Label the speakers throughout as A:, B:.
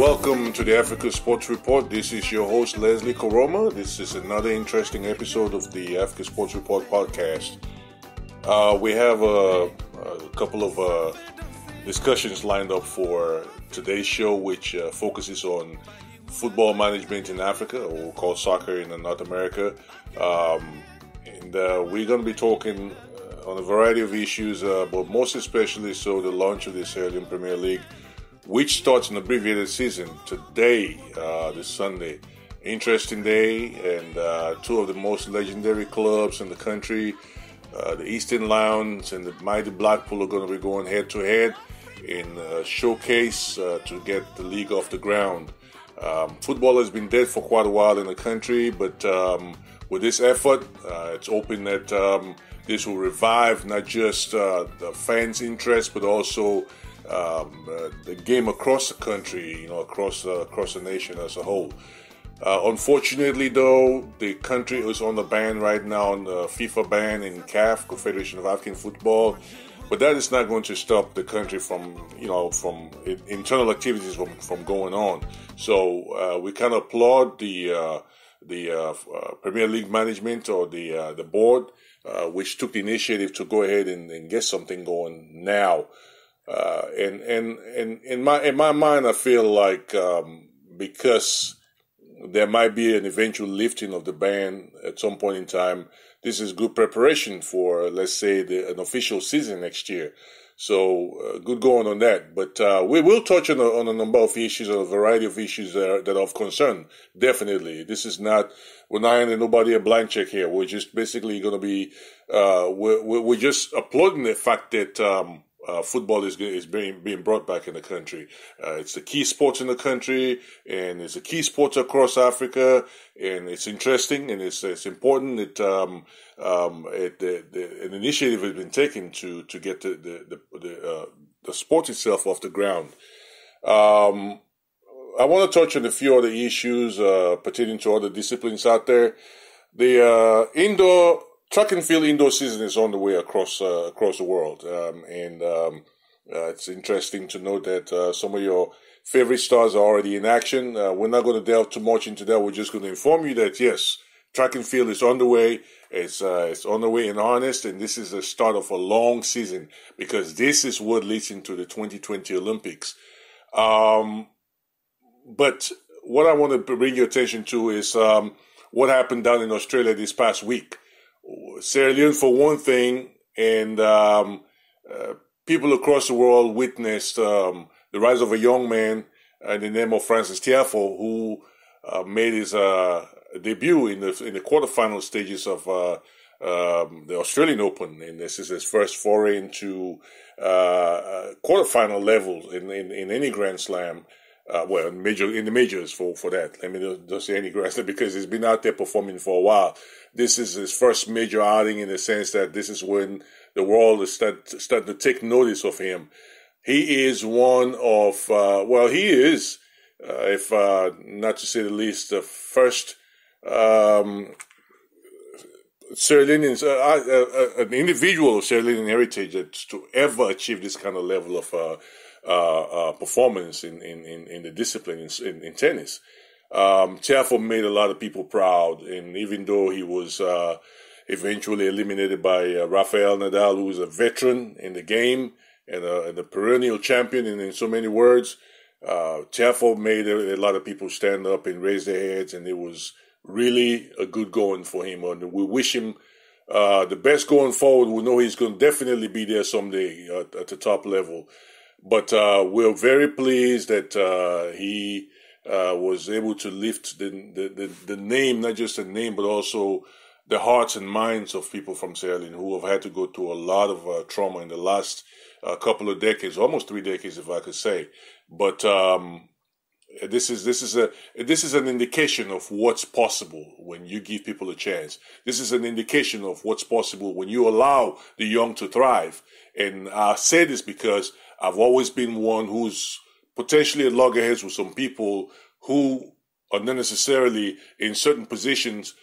A: welcome to the Africa Sports Report. This is your host, Leslie Koroma. This is another interesting episode of the Africa Sports Report podcast. We have a couple of discussions lined up for today's show, which focuses on football management in Africa, or we'll call soccer in North America. And we're going to be talking on a variety of issues, but most especially so the launch of the Australian Premier League, which starts an abbreviated season today, this Sunday. Interesting day, and two of the most legendary clubs in the country, the Eastern Lions and the mighty Blackpool, are going to be going head-to-head in a showcase to get the league off the ground. Football has been dead for quite a while in the country, but with this effort, it's hoping that this will revive not just the fans' interest, but also the game across the country, across the nation as a whole. Unfortunately, though, the country is on the ban right now, on the FIFA ban in CAF, Confederation of African Football. But that is not going to stop the country from internal activities from going on. So we kind of applaud the Premier League management, or the board, which took the initiative to go ahead and get something going now. And in my mind, I feel like because there might be an eventual lifting of the ban at some point in time, this is good preparation for, let's say, an official season next year. So good going on that. But we will touch on a number of issues, a variety of issues that are of concern. Definitely, this is not, we're not handing nobody a blank check here. We're just basically going to be we're just applauding the fact that football is being brought back in the country. It's the key sport in the country, and it's a key sport across Africa, and it's interesting and it's important that an initiative has been taken to get the sport itself off the ground. I want to touch on a few other issues pertaining to other disciplines out there. The track and field indoor season is on the way across the world, and it's interesting to note that some of your favorite stars are already in action. We're not going to delve too much into that. We're just going to inform you that yes, track and field is on the way. It's on the way in earnest, and this is the start of a long season, because this is what leads into the 2020 Olympics. But what I want to bring your attention to is what happened down in Australia this past week. Sierra Leone, for one thing, and people across the world witnessed the rise of a young man in the name of Francis Tiafoe, who made his debut in the quarterfinal stages of the Australian Open, and this is his first foray into quarterfinal level in any Grand Slam. In the majors for that. Let me don't say any Grand Slam, because he's been out there performing for a while. This is his first major outing, in the sense that this is when the world is starting to take notice of him. He is one of, if not to say the least, the first Sierra Leonean, an individual of Sierra Leonean heritage that's to ever achieve this kind of level of performance in the discipline in tennis. Tiafoe made a lot of people proud, and even though he was eventually eliminated by Rafael Nadal, who is a veteran in the game and a perennial champion in so many words, Tiafoe made a lot of people stand up and raise their heads, and it was really a good going for him. And we wish him the best going forward. We know he's going to definitely be there someday at the top level. But we're very pleased that he was able to lift the name, not just the name, but also the hearts and minds of people from Sierra Leone who have had to go through a lot of trauma in the last couple of decades, almost 3 decades, if I could say. But this is an indication of what's possible when you give people a chance. This is an indication of what's possible when you allow the young to thrive. And I say this because I've always been one who's potentially at loggerheads with some people who are not necessarily in certain positions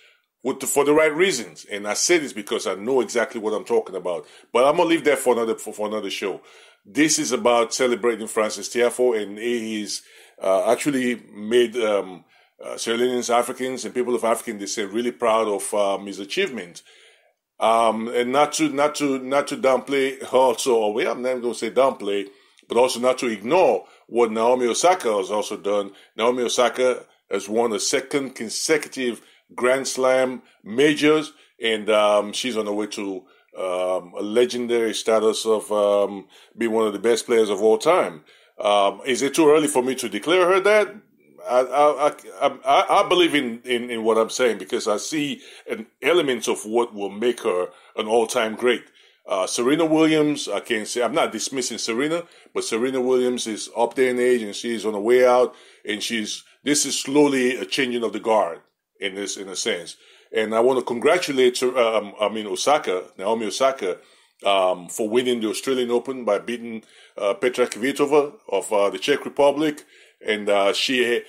A: for the right reasons. And I say this because I know exactly what I'm talking about. But I'm gonna leave that for another show. This is about celebrating Francis Tiafoe, and he's actually made Sierra Leoneans, Africans, and people of African descent really proud of his achievement. And not to downplay also, or I'm not going to say downplay, but also not to ignore what Naomi Osaka has also done. Naomi Osaka has won a second consecutive Grand Slam majors, and she's on her way to a legendary status of being one of the best players of all time. Is it too early for me to declare her that? I believe in what I'm saying, because I see an element of what will make her an all-time great. Serena Williams, I can't say, I'm not dismissing Serena, but Serena Williams is up there in age and she's on the way out, and this is slowly a changing of the guard in a sense. And I want to congratulate Naomi Osaka, for winning the Australian Open by beating Petra Kvitova of the Czech Republic. And she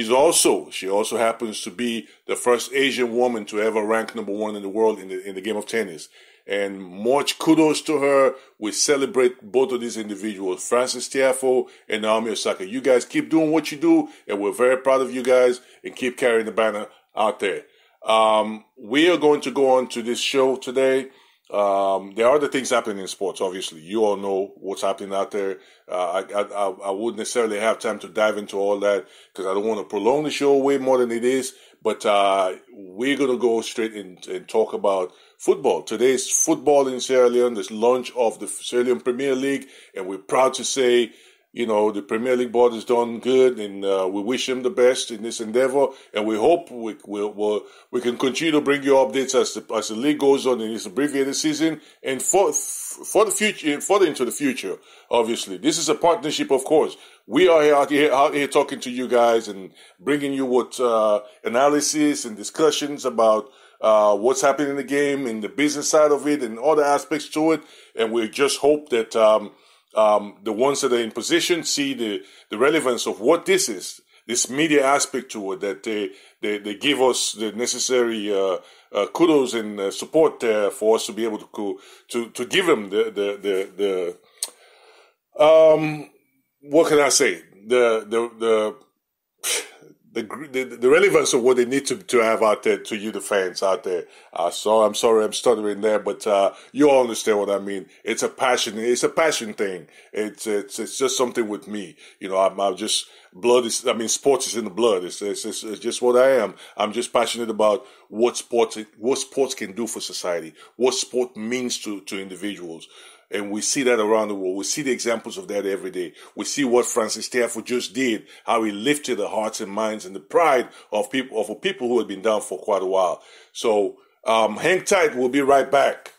A: also happens to be the first Asian woman to ever rank number one in the world in the game of tennis. And much kudos to her. We celebrate both of these individuals, Francis Tiafoe and Naomi Osaka. You guys keep doing what you do, and we're very proud of you guys, and keep carrying the banner out there. We are going to go on to this show today. There are other things happening in sports, obviously. You all know what's happening out there. I wouldn't necessarily have time to dive into all that because I don't want to prolong the show way more than it is. But we're going to go straight and talk about football. Today's football in Sierra Leone, this launch of the Sierra Leone Premier League, and we're proud to say, the Premier League board has done good, and we wish them the best in this endeavor. And we hope we can continue to bring you updates as the league goes on in this abbreviated season, and for the future, further into the future. Obviously, this is a partnership, of course. We are out here talking to you guys and bringing you what analysis and discussions about what's happening in the game and the business side of it and other aspects to it. And we just hope that the ones that are in position see the relevance of what this is, this media aspect to it, that they give us the necessary kudos and support for us to be able to give them the what can I say, the relevance of what they need to have out there to you, the fans out there. So I'm sorry I'm stuttering there, but you all understand what I mean. It's a passion thing. It's just something with me. I'm just sports is in the blood. It's just what I am. I'm just passionate about what sports can do for society, what sport means to individuals. And we see that around the world. We see the examples of that every day. We see what Francis Tiafoe just did, how he lifted the hearts and minds and the pride of people who had been down for quite a while. So hang tight. We'll be right back.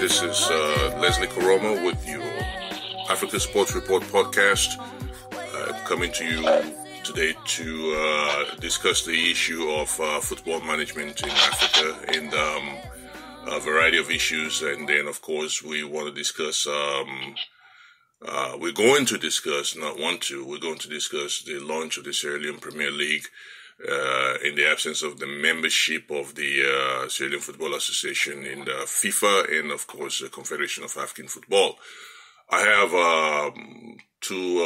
A: This is Leslie Koroma with your Africa Sports Report podcast, coming to you today to discuss the issue of football management in Africa and a variety of issues. And then, of course, we want to discuss, we're going to discuss the launch of the Sierra Leone Premier League in the absence of the membership of the Sierra Leone Football Association in the FIFA and, of course, the Confederation of African Football. I have two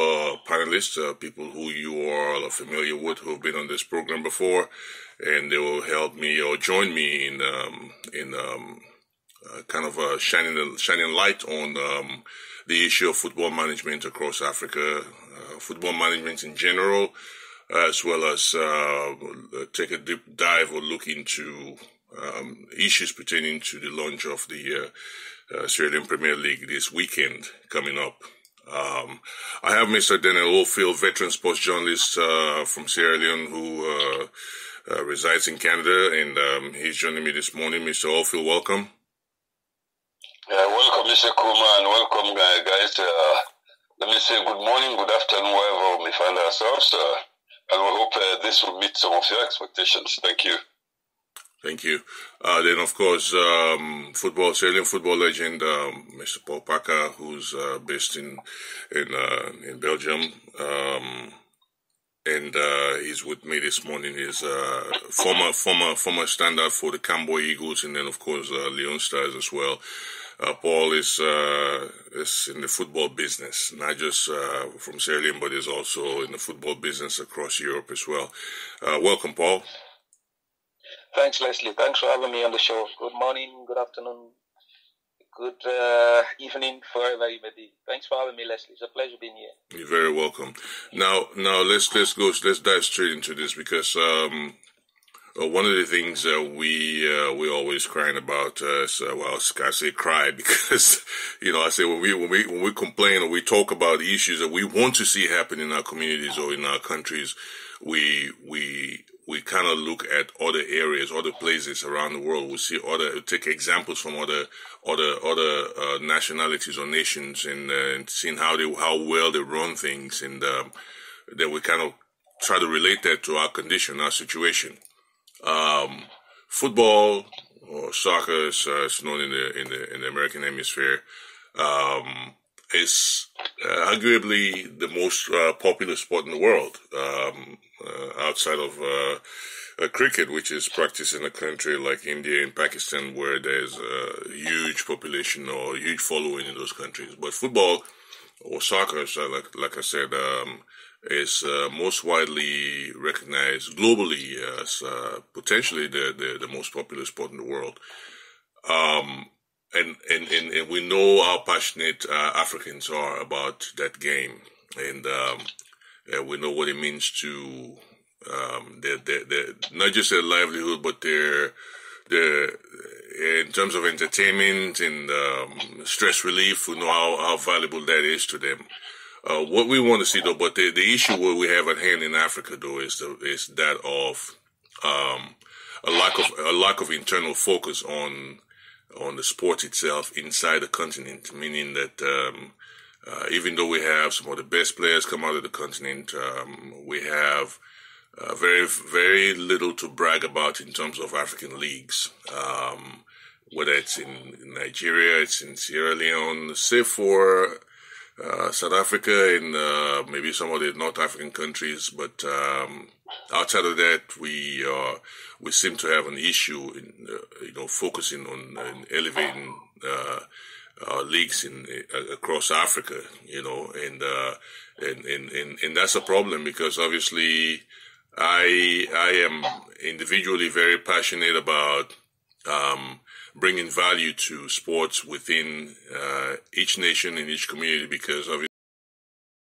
A: panelists, people who you are familiar with, who have been on this program before, and they will help me or join me in kind of shining light on the issue of football management across Africa, football management in general, as well as take a deep dive or look into issues pertaining to the launch of the Sierra Leone Premier League this weekend coming up. I have Mr. Daniel Oldfield, veteran sports journalist from Sierra Leone who resides in Canada, and he's joining me this morning. Mr. Oldfield, welcome.
B: Welcome, Mr. Kuma, and welcome, guys. Let me say good morning, good afternoon, wherever we may find ourselves, and we hope this will meet some of your expectations. Thank you.
A: Thank you. Then, of course, Sierra Leone football legend, Mr. Paul Parker, who's based in Belgium, and he's with me this morning. He's former standout for the Camboy Eagles, and then, of course, Leone Stars as well. Paul is in the football business, not just from Sierra Leone, but is also in the football business across Europe as well. Welcome, Paul.
C: Thanks, Leslie. Thanks for having me on the show. Good morning, good afternoon, good evening, wherever you may be. Thanks for having me, Leslie. It's a pleasure being here.
A: You're very welcome. Now let's dive straight into this, because one of the things we always crying about is I say cry because I say when we complain or we talk about issues that we want to see happen in our communities or in our countries, we kind of look at other areas, other places around the world. We see take examples from other nationalities or nations, and seeing how well they run things, and then we kind of try to relate that to our condition, our situation. Football or soccer, as it's known in the American hemisphere, is arguably the most popular sport in the world, outside of cricket, which is practiced in a country like India and Pakistan, where there's a huge population or huge following in those countries. But football or soccer, like I said, is most widely recognized globally as potentially the most popular sport in the world. And we know how passionate Africans are about that game, and we know what it means to their not just their livelihood, but their in terms of entertainment and stress relief. We know how valuable that is to them. What we want to see, though, but the issue what we have at hand in Africa, though, is that of a lack of internal focus on the sport itself inside the continent, meaning that even though we have some of the best players come out of the continent, we have very, very little to brag about in terms of African leagues, whether it's in Nigeria, it's in Sierra Leone, save for South Africa and maybe some of the North African countries, but outside of that, we seem to have an issue in focusing on elevating leagues across Africa, and that's a problem, because obviously I am individually very passionate about bringing value to sports within each nation and each community, because obviously